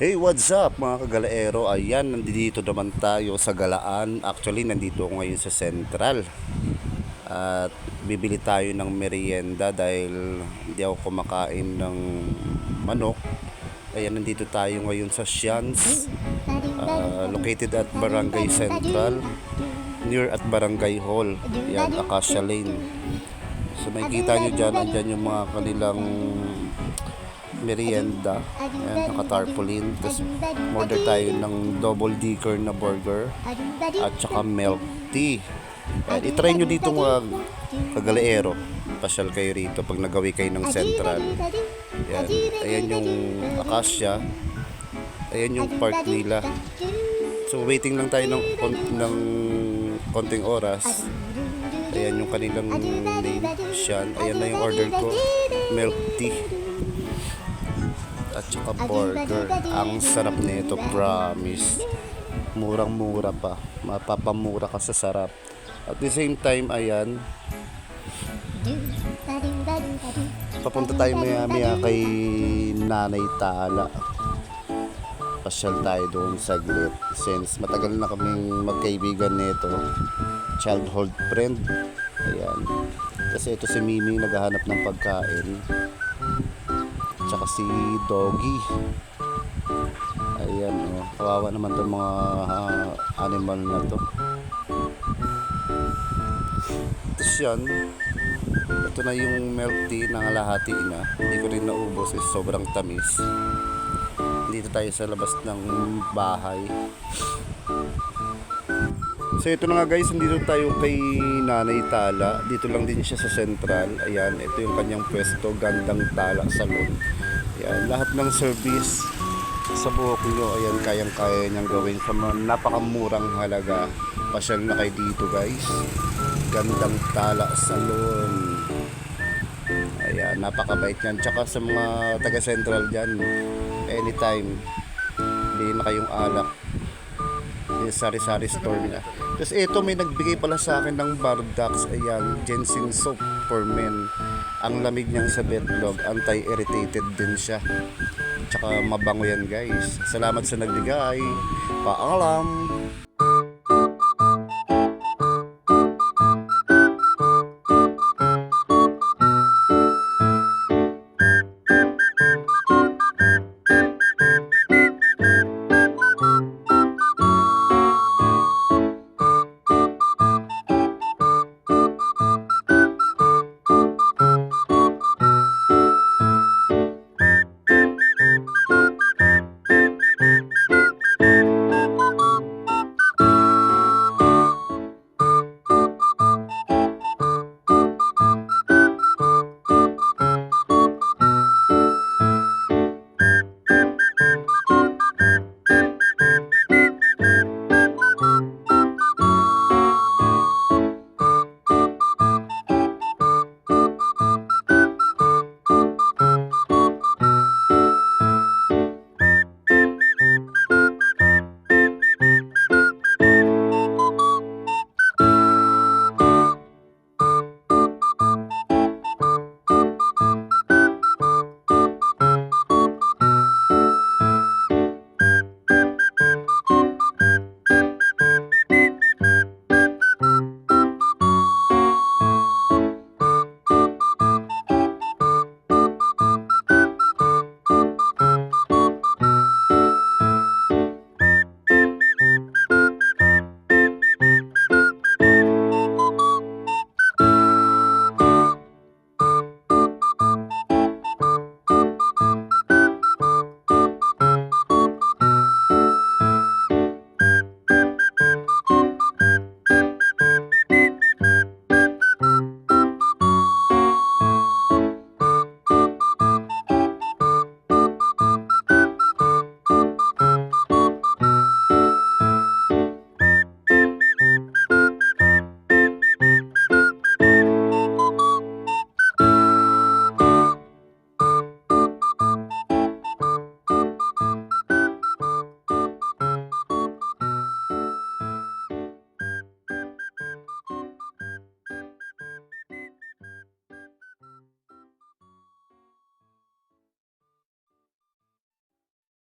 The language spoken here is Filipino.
Hey, what's up mga kagalaero? Ayan, nandito naman tayo sa Galaan. Actually, nandito ako ngayon sa Central. At bibili tayo ng merienda dahil hindi ako kumakain ng manok. Ayan, nandito tayo ngayon sa Sians, located at Barangay Central, near at Barangay Hall. Yan, Acacia Lane. So makikita nyo dyan, andyan yung mga kanilang merienda. Ayan, naka-tarpaulin. Tapos order tayo ng double decker na burger at saka milk tea. Ayan, itry nyo dito mga kagalaero. Pasyal kayo rito pag nagawi kayo ng Central. Ayan, ayan yung Acacia. Ayan yung park nila. So waiting lang tayo ng konting oras. Ayan yung kanilang name, Sian. Ayan na yung order ko, milk tea at saka burger. Ang sarap nito, promise. Murang-mura pa. Mapapamura ka sa sarap. At the same time, ayan, papunta tayo maya-maya kay Nanay Tala. Pasyal tayo doon saglit. Since matagal na kaming magkaibigan nito, childhood friend. Ayan. Kasi ito si Mimi naghahanap ng pagkain. Tsaka si Doggy. Ayan, oh. Kawawa naman itong mga animal na to. Tapos yan, ito na yung milk tea na kalahati na. Hindi ko rin naubos, sobrang tamis. Dito tayo sa labas ng bahay. So ito na nga guys, nandito tayo kay Nanay Tala. Dito lang din siya sa Central. Ayan, ito yung kanyang pwesto, Gandang Tala Salon. Ayan, lahat ng service sa buhok nyo, ayan, kayang-kaya niyang gawin sa mga napakamurang halaga. Pasyal na kayo dito guys. Gandang Tala Salon. Ayan, napakabait yan. Tsaka sa mga taga-Central dyan, anytime, bilhin na kayong alak. Yung sari-sari store niya. Tapos ito, may nagbigay pala sa akin ng Bardax. Ayan, ginseng soap for men. Ang lamig niyang sa betlog, anti-irritated din siya. Tsaka mabango yan guys. Salamat sa nagbigay. Paalam.